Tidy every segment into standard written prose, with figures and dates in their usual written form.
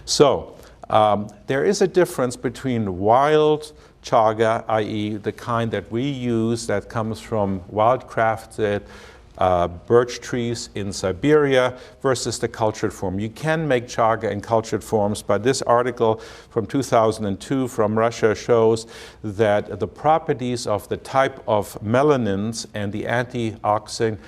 So there is a difference between wild chaga, i.e. the kind that we use that comes from wild-crafted birch trees in Siberia versus the cultured form. You can make chaga in cultured forms, but this article from 2002 from Russia shows that the properties of the type of melanins and the antioxidant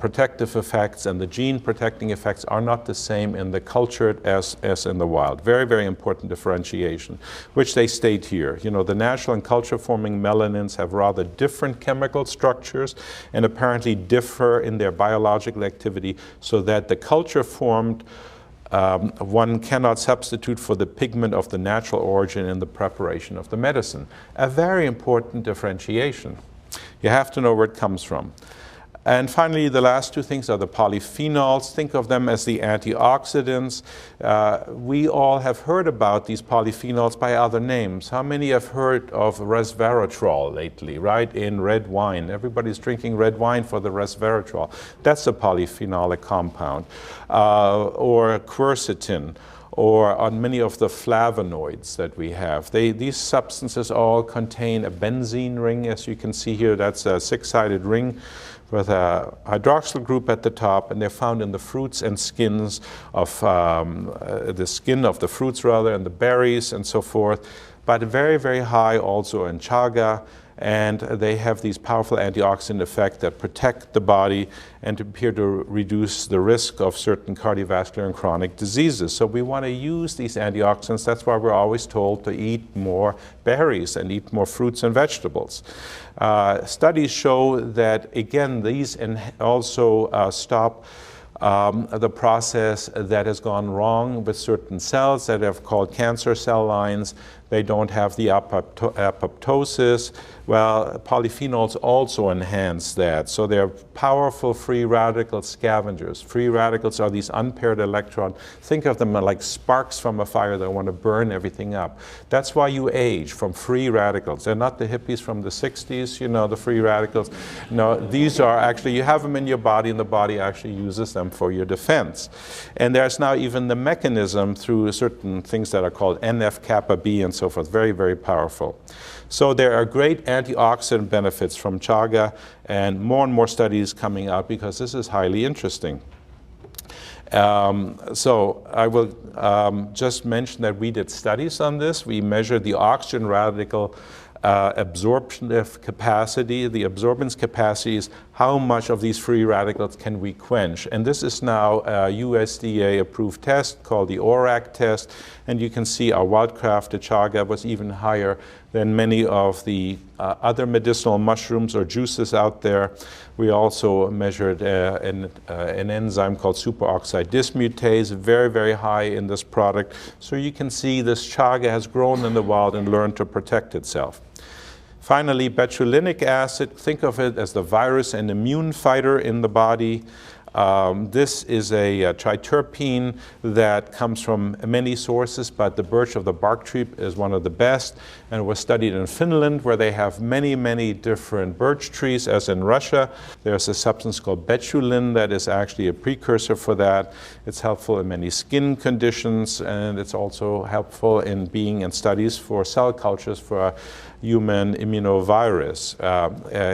protective effects and the gene protecting effects are not the same in the cultured as in the wild. Very, very important differentiation, which they state here. You know, the natural and culture forming melanins have rather different chemical structures and apparently differ in their biological activity, so that the culture formed one cannot substitute for the pigment of the natural origin in the preparation of the medicine. A very important differentiation. You have to know where it comes from. And finally, the last two things are the polyphenols. Think of them as the antioxidants. We all have heard about these polyphenols by other names. How many have heard of resveratrol lately, right, in red wine? Everybody's drinking red wine for the resveratrol. That's a polyphenolic compound. Or quercetin, or on many of the flavonoids that we have. These substances all contain a benzene ring, as you can see here. That's a six-sided ring with a hydroxyl group at the top, and they're found in the fruits and skins of the skin of the fruits, rather, and the berries and so forth. But very, very high also in chaga, and they have these powerful antioxidant effects that protect the body and appear to reduce the risk of certain cardiovascular and chronic diseases. So we want to use these antioxidants. That's why we're always told to eat more berries and eat more fruits and vegetables. Studies show that, again, these also stop the process that has gone wrong with certain cells that have called cancer cell lines. They don't have the apoptosis. Well, polyphenols also enhance that. So they're powerful free radical scavengers. Free radicals are these unpaired electrons. Think of them like sparks from a fire that want to burn everything up. That's why you age, from free radicals. They're not the hippies from the 60s, you know, the free radicals. No, these are actually, you have them in your body, and the body actually uses them for your defense. And there's now even the mechanism through certain things that are called NF-kappa B and so forth. Very, very powerful. So there are great antioxidant benefits from chaga, and more studies coming out because this is highly interesting. So I will just mention that we did studies on this. We measured the oxygen radical absorptive capacity. The absorbance capacity is how much of these free radicals can we quench. And this is now a USDA approved test called the ORAC test. And you can see our wild-crafted chaga was even higher than many of the other medicinal mushrooms or juices out there. We also measured an enzyme called superoxide dismutase, very, very high in this product. So you can see this chaga has grown in the wild and learned to protect itself. Finally, betulinic acid, think of it as the virus and immune fighter in the body. This is a triterpene that comes from many sources, but the birch of the bark tree is one of the best, and was studied in Finland, where they have many, many different birch trees, as in Russia. There's a substance called betulin that is actually a precursor for that. It's helpful in many skin conditions, and it's also helpful in being in studies for cell cultures for human immunovirus,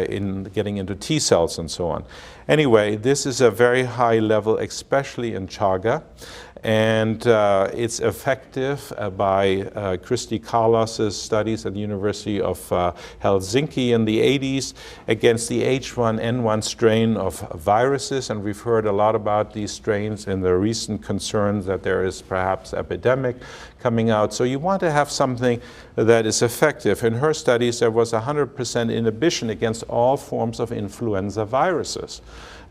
in getting into T cells and so on. Anyway, this is a very high level, especially in chaga, and it's effective by Kristi Kallas's studies at the University of Helsinki in the 80s against the H1N1 strain of viruses, and we've heard a lot about these strains in the recent concerns that there is perhaps epidemic coming out. So you want to have something that is effective. In her studies, there was 100% inhibition against all forms of influenza viruses.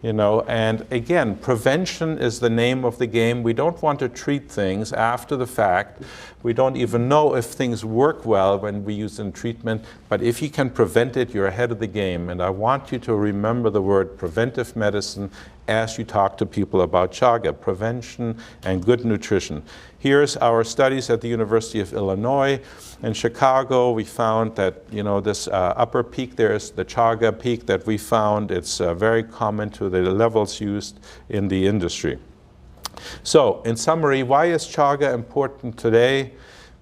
You know, and again, prevention is the name of the game. We don't want to treat things after the fact. We don't even know if things work well when we use in treatment, but if you can prevent it, you're ahead of the game. And I want you to remember the word preventive medicine as you talk to people about chaga, prevention and good nutrition. Here's our studies at the University of Illinois. In Chicago, we found that, you know, this upper peak there is the chaga peak that we found. It's very common to the levels used in the industry. So, in summary, why is chaga important today?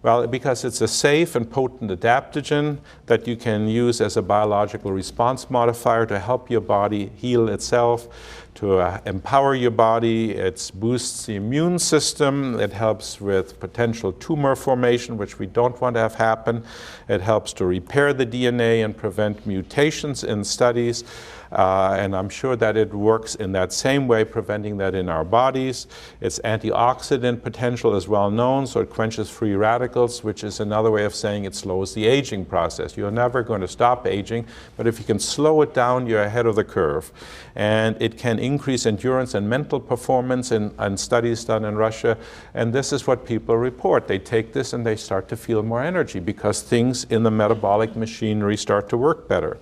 Well, because it's a safe and potent adaptogen that you can use as a biological response modifier to help your body heal itself, to empower your body. It boosts the immune system. It helps with potential tumor formation, which we don't want to have happen. It helps to repair the DNA and prevent mutations in studies. And I'm sure that it works in that same way, preventing that in our bodies. Its antioxidant potential is well known, so it quenches free radicals, which is another way of saying it slows the aging process. You're never going to stop aging, but if you can slow it down, you're ahead of the curve. And it can increase endurance and mental performance in studies done in Russia. And this is what people report. They take this and they start to feel more energy because things in the metabolic machinery start to work better.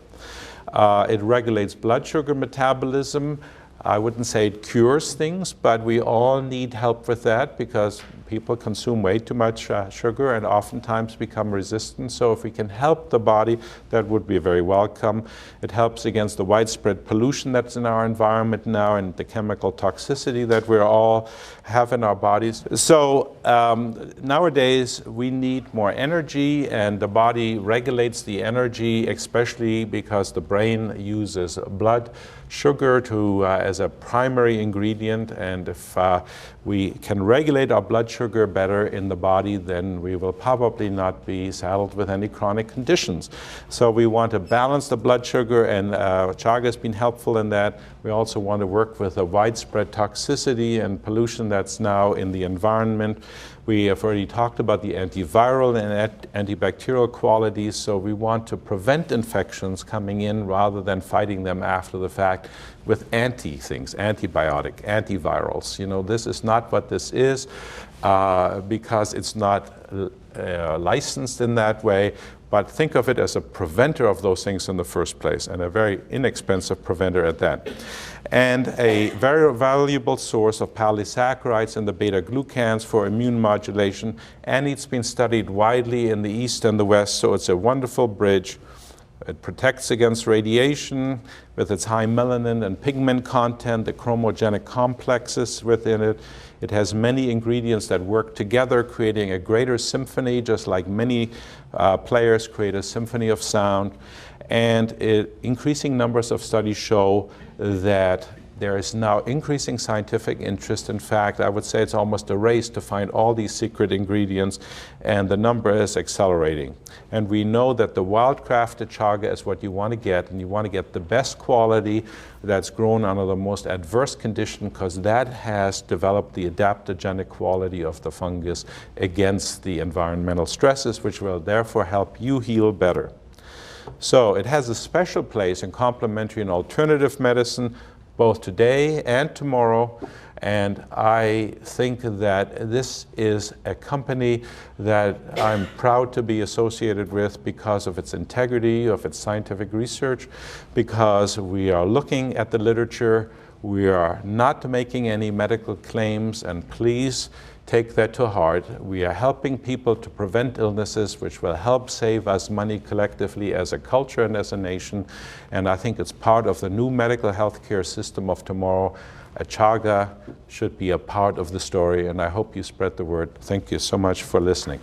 It regulates blood sugar metabolism. I wouldn't say it cures things, but we all need help with that because people consume way too much sugar and oftentimes become resistant. So if we can help the body, that would be very welcome. It helps against the widespread pollution that's in our environment now and the chemical toxicity that we all have in our bodies. So nowadays we need more energy, and the body regulates the energy, especially because the brain uses blood sugar as a primary ingredient, and if we can regulate our blood sugar better in the body, then we will probably not be saddled with any chronic conditions. So we want to balance the blood sugar, and chaga has been helpful in that. We also want to work with the widespread toxicity and pollution that's now in the environment. We have already talked about the antiviral and antibacterial qualities, so we want to prevent infections coming in rather than fighting them after the fact with antibiotic, antivirals. You know, this is not what this is because it's not licensed in that way. But think of it as a preventer of those things in the first place, and a very inexpensive preventer at that. And a very valuable source of polysaccharides in the beta-glucans for immune modulation. And it's been studied widely in the East and the West, so it's a wonderful bridge. It protects against radiation with its high melanin and pigment content, the chromogenic complexes within it. It has many ingredients that work together, creating a greater symphony, just like many players create a symphony of sound. And increasing numbers of studies show that there is now increasing scientific interest. In fact, I would say it's almost a race to find all these secret ingredients, and the number is accelerating. And we know that the wild-crafted chaga is what you want to get, and you want to get the best quality that's grown under the most adverse condition, because that has developed the adaptogenic quality of the fungus against the environmental stresses, which will therefore help you heal better. So it has a special place in complementary and alternative medicine, both today and tomorrow, and I think that this is a company that I'm proud to be associated with because of its integrity, of its scientific research, because we are looking at the literature, we are not making any medical claims, and please take that to heart. We are helping people to prevent illnesses, which will help save us money collectively as a culture and as a nation. And I think it's part of the new medical healthcare system of tomorrow. Chaga should be a part of the story, and I hope you spread the word. Thank you so much for listening.